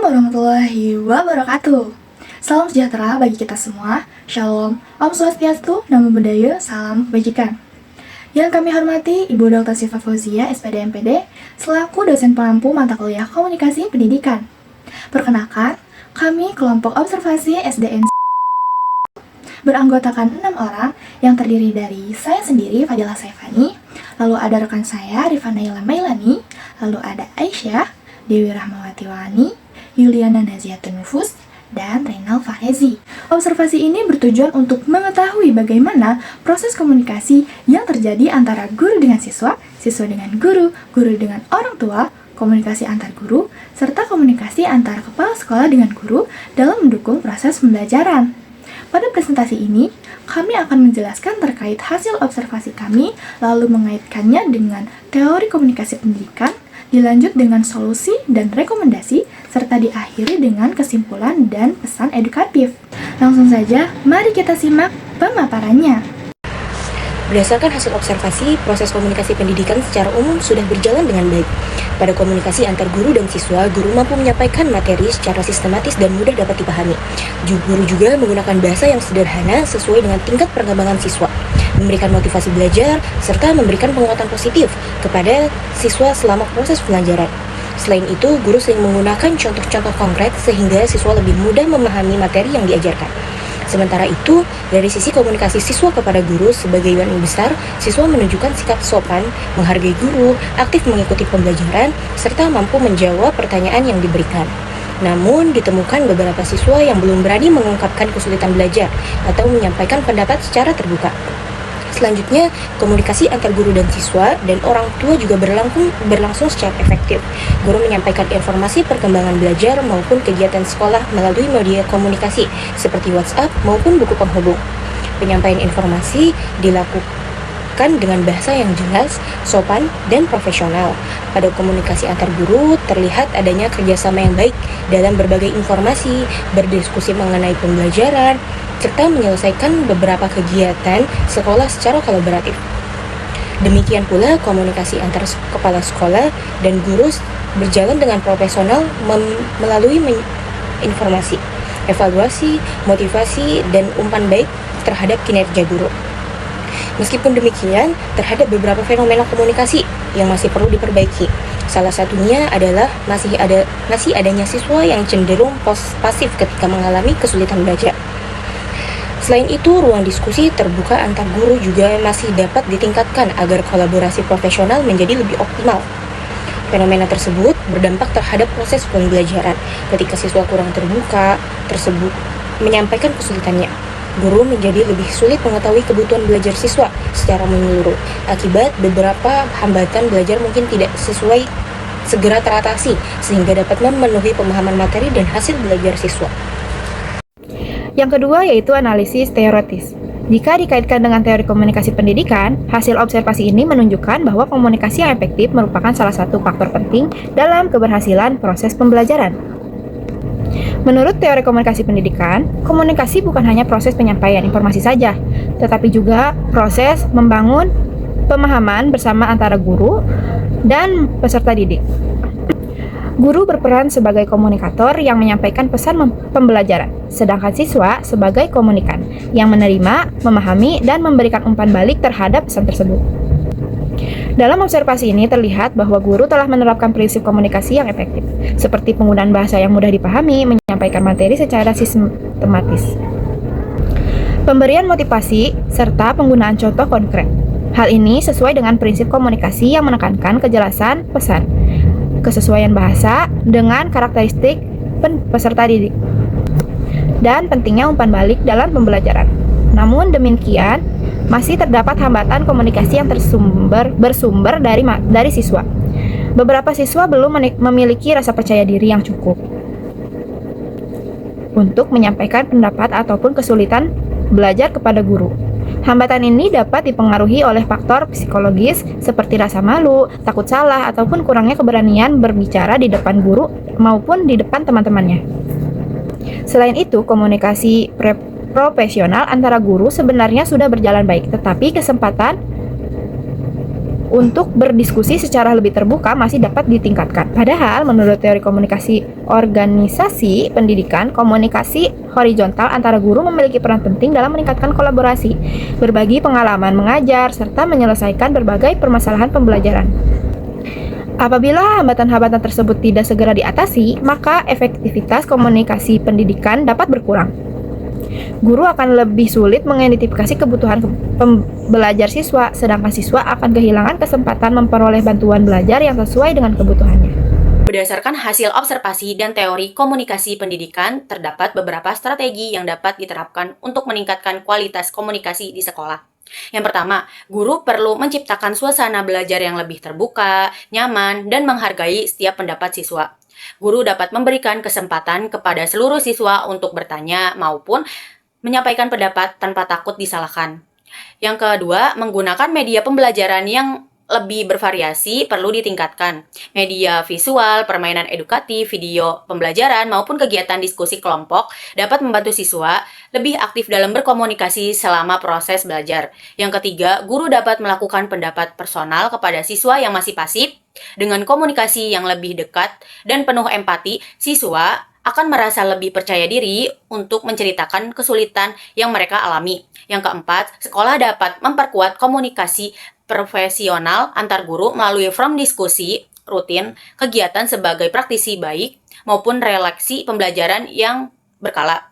warahmatullahi wabarakatuh. Salam sejahtera bagi kita semua. Shalom, Om Swastiastu, Namo Buddhaya, Salam Kebajikan. Yang kami hormati Ibu Dr. Siva Fauzia, SPD MPD, selaku dosen pengampu mata kuliah Komunikasi Pendidikan. Perkenalkan, kami kelompok observasi SDN beranggotakan 6 orang yang terdiri dari saya sendiri, Fadila Saifani, lalu ada rekan saya, Rifanaila Mailani, lalu ada Aisyah, Dewi Rahmawati Wani, Yuliana Naziatun Nufus, dan Reynal Fahrezi. Observasi ini bertujuan untuk mengetahui bagaimana proses komunikasi yang terjadi antara guru dengan siswa, siswa dengan guru, guru dengan orang tua, komunikasi antar guru, serta komunikasi antara kepala sekolah dengan guru dalam mendukung proses pembelajaran. Pada presentasi ini, kami akan menjelaskan terkait hasil observasi kami, lalu mengaitkannya dengan teori komunikasi pendidikan, dilanjut dengan solusi dan rekomendasi, serta diakhiri dengan kesimpulan dan pesan edukatif. Langsung saja, mari kita simak pemaparannya. Berdasarkan hasil observasi, proses komunikasi pendidikan secara umum sudah berjalan dengan baik. Pada komunikasi antar guru dan siswa, guru mampu menyampaikan materi secara sistematis dan mudah dapat dipahami. Guru juga menggunakan bahasa yang sederhana sesuai dengan tingkat perkembangan siswa, memberikan motivasi belajar, serta memberikan penguatan positif kepada siswa selama proses pembelajaran. Selain itu, guru sering menggunakan contoh-contoh konkret sehingga siswa lebih mudah memahami materi yang diajarkan. Sementara itu, dari sisi komunikasi siswa kepada guru, sebagian besar siswa menunjukkan sikap sopan, menghargai guru, aktif mengikuti pembelajaran, serta mampu menjawab pertanyaan yang diberikan. Namun, ditemukan beberapa siswa yang belum berani mengungkapkan kesulitan belajar atau menyampaikan pendapat secara terbuka. Selanjutnya, komunikasi antar guru dan siswa dan orang tua juga berlangsung secara efektif. Guru menyampaikan informasi perkembangan belajar maupun kegiatan sekolah melalui media komunikasi seperti WhatsApp maupun buku penghubung. Penyampaian informasi dilakukan dengan bahasa yang jelas, sopan, dan profesional. Pada komunikasi antar guru, terlihat adanya kerjasama yang baik dalam berbagai informasi, berdiskusi mengenai pembelajaran, serta menyelesaikan beberapa kegiatan sekolah secara kolaboratif. Demikian pula komunikasi antar kepala sekolah dan guru berjalan dengan profesional melalui informasi, evaluasi, motivasi, dan umpan baik terhadap kinerja guru. Meskipun demikian, terhadap beberapa fenomena komunikasi yang masih perlu diperbaiki. Salah satunya adalah masih adanya siswa yang cenderung pasif ketika mengalami kesulitan belajar. Selain itu, ruang diskusi terbuka antar guru juga masih dapat ditingkatkan agar kolaborasi profesional menjadi lebih optimal. Fenomena tersebut berdampak terhadap proses pembelajaran. Ketika siswa kurang terbuka tersebut menyampaikan kesulitannya, guru menjadi lebih sulit mengetahui kebutuhan belajar siswa secara menyeluruh. Akibat beberapa hambatan belajar mungkin tidak sesuai segera teratasi, sehingga dapat memenuhi pemahaman materi dan hasil belajar siswa. Yang kedua yaitu analisis teoritis. Jika dikaitkan dengan teori komunikasi pendidikan, hasil observasi ini menunjukkan bahwa komunikasi yang efektif merupakan salah satu faktor penting dalam keberhasilan proses pembelajaran. Menurut teori komunikasi pendidikan, komunikasi bukan hanya proses penyampaian informasi saja, tetapi juga proses membangun pemahaman bersama antara guru dan peserta didik. Guru berperan sebagai komunikator yang menyampaikan pesan pembelajaran, sedangkan siswa sebagai komunikan yang menerima, memahami, dan memberikan umpan balik terhadap pesan tersebut. Dalam observasi ini terlihat bahwa guru telah menerapkan prinsip komunikasi yang efektif, seperti penggunaan bahasa yang mudah dipahami, menyampaikan materi secara sistematis, pemberian motivasi, serta penggunaan contoh konkret. Hal ini sesuai dengan prinsip komunikasi yang menekankan kejelasan pesan, kesesuaian bahasa dengan karakteristik peserta didik, dan pentingnya umpan balik dalam pembelajaran. Namun demikian, masih terdapat hambatan komunikasi yang bersumber dari siswa. Beberapa siswa belum memiliki rasa percaya diri yang cukup untuk menyampaikan pendapat ataupun kesulitan belajar kepada guru. Hambatan ini dapat dipengaruhi oleh faktor psikologis seperti rasa malu, takut salah, ataupun kurangnya keberanian berbicara di depan guru maupun di depan teman-temannya. Selain itu, komunikasi profesional antara guru sebenarnya sudah berjalan baik, tetapi untuk berdiskusi secara lebih terbuka masih dapat ditingkatkan. Padahal menurut teori komunikasi organisasi pendidikan, komunikasi horizontal antara guru memiliki peran penting dalam meningkatkan kolaborasi, berbagi pengalaman mengajar, serta menyelesaikan berbagai permasalahan pembelajaran. Apabila hambatan-hambatan tersebut tidak segera diatasi, maka efektivitas komunikasi pendidikan dapat berkurang. Guru akan lebih sulit mengidentifikasi kebutuhan belajar siswa, sedangkan siswa akan kehilangan kesempatan memperoleh bantuan belajar yang sesuai dengan kebutuhannya. Berdasarkan hasil observasi dan teori komunikasi pendidikan, terdapat beberapa strategi yang dapat diterapkan untuk meningkatkan kualitas komunikasi di sekolah. Yang pertama, guru perlu menciptakan suasana belajar yang lebih terbuka, nyaman, dan menghargai setiap pendapat siswa. Guru dapat memberikan kesempatan kepada seluruh siswa untuk bertanya maupun menyampaikan pendapat tanpa takut disalahkan. Yang kedua, menggunakan media pembelajaran yang lebih bervariasi perlu ditingkatkan. Media visual, permainan edukatif, video pembelajaran, maupun kegiatan diskusi kelompok dapat membantu siswa lebih aktif dalam berkomunikasi selama proses belajar. Yang ketiga, guru dapat melakukan pendapat personal kepada siswa yang masih pasif. Dengan komunikasi yang lebih dekat dan penuh empati, siswa akan merasa lebih percaya diri untuk menceritakan kesulitan yang mereka alami. Yang keempat, sekolah dapat memperkuat komunikasi profesional antar guru melalui forum diskusi rutin, kegiatan sebagai praktisi baik, maupun relaksi pembelajaran yang berkala.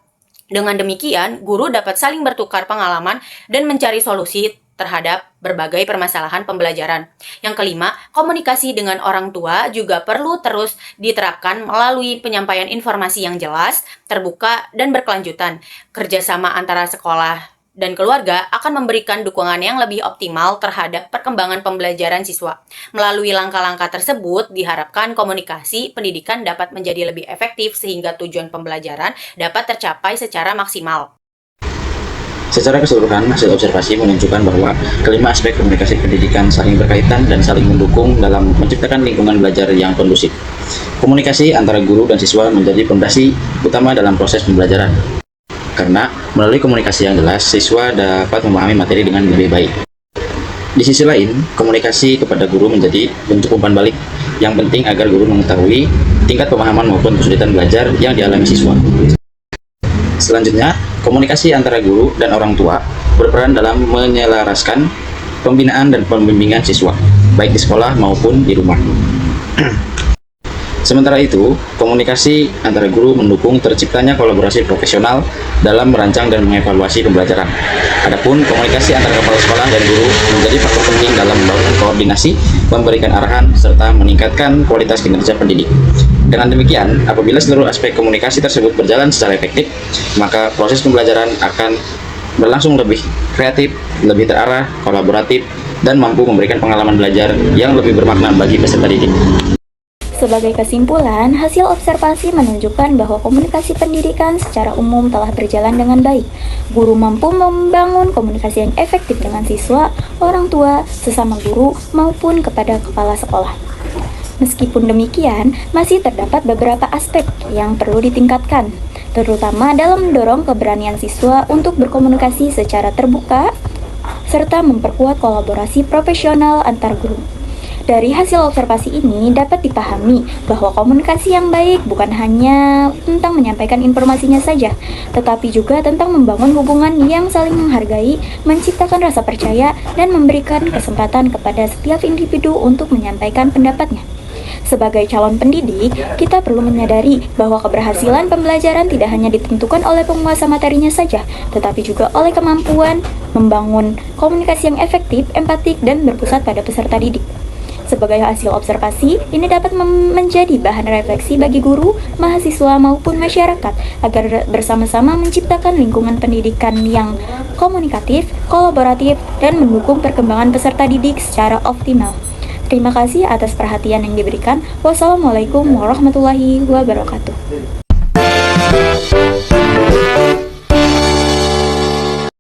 Dengan demikian, guru dapat saling bertukar pengalaman dan mencari solusi terhadap berbagai permasalahan pembelajaran. Yang kelima, komunikasi dengan orang tua juga perlu terus diterapkan melalui penyampaian informasi yang jelas, terbuka, dan berkelanjutan. Kerjasama antara sekolah dan keluarga akan memberikan dukungan yang lebih optimal terhadap perkembangan pembelajaran siswa. Melalui langkah-langkah tersebut, diharapkan komunikasi pendidikan dapat menjadi lebih efektif sehingga tujuan pembelajaran dapat tercapai secara maksimal. Secara keseluruhan, hasil observasi menunjukkan bahwa kelima aspek komunikasi pendidikan saling berkaitan dan saling mendukung dalam menciptakan lingkungan belajar yang kondusif. Komunikasi antara guru dan siswa menjadi fondasi utama dalam proses pembelajaran. Karena melalui komunikasi yang jelas, siswa dapat memahami materi dengan lebih baik. Di sisi lain, komunikasi kepada guru menjadi bentuk umpan balik yang penting agar guru mengetahui tingkat pemahaman maupun kesulitan belajar yang dialami siswa. Selanjutnya, komunikasi antara guru dan orang tua berperan dalam menyelaraskan pembinaan dan pembimbingan siswa, baik di sekolah maupun di rumah. Sementara itu, komunikasi antara guru mendukung terciptanya kolaborasi profesional dalam merancang dan mengevaluasi pembelajaran. Adapun komunikasi antara kepala sekolah dan guru menjadi faktor penting dalam membangun koordinasi, memberikan arahan, serta meningkatkan kualitas kinerja pendidik. Dengan demikian, apabila seluruh aspek komunikasi tersebut berjalan secara efektif, maka proses pembelajaran akan berlangsung lebih kreatif, lebih terarah, kolaboratif, dan mampu memberikan pengalaman belajar yang lebih bermakna bagi peserta didik. Sebagai kesimpulan, hasil observasi menunjukkan bahwa komunikasi pendidikan secara umum telah berjalan dengan baik. Guru mampu membangun komunikasi yang efektif dengan siswa, orang tua, sesama guru, maupun kepada kepala sekolah. Meskipun demikian, masih terdapat beberapa aspek yang perlu ditingkatkan, terutama dalam mendorong keberanian siswa untuk berkomunikasi secara terbuka, serta memperkuat kolaborasi profesional antar guru. Dari hasil observasi ini dapat dipahami bahwa komunikasi yang baik bukan hanya tentang menyampaikan informasinya saja, tetapi juga tentang membangun hubungan yang saling menghargai, menciptakan rasa percaya, dan memberikan kesempatan kepada setiap individu untuk menyampaikan pendapatnya. Sebagai calon pendidik, kita perlu menyadari bahwa keberhasilan pembelajaran tidak hanya ditentukan oleh penguasa materinya saja, tetapi juga oleh kemampuan membangun komunikasi yang efektif, empatik, dan berpusat pada peserta didik. Sebagai hasil observasi, ini dapat menjadi bahan refleksi bagi guru, mahasiswa, maupun masyarakat agar bersama-sama menciptakan lingkungan pendidikan yang komunikatif, kolaboratif, dan mendukung perkembangan peserta didik secara optimal. Terima kasih atas perhatian yang diberikan. Wassalamualaikum warahmatullahi wabarakatuh.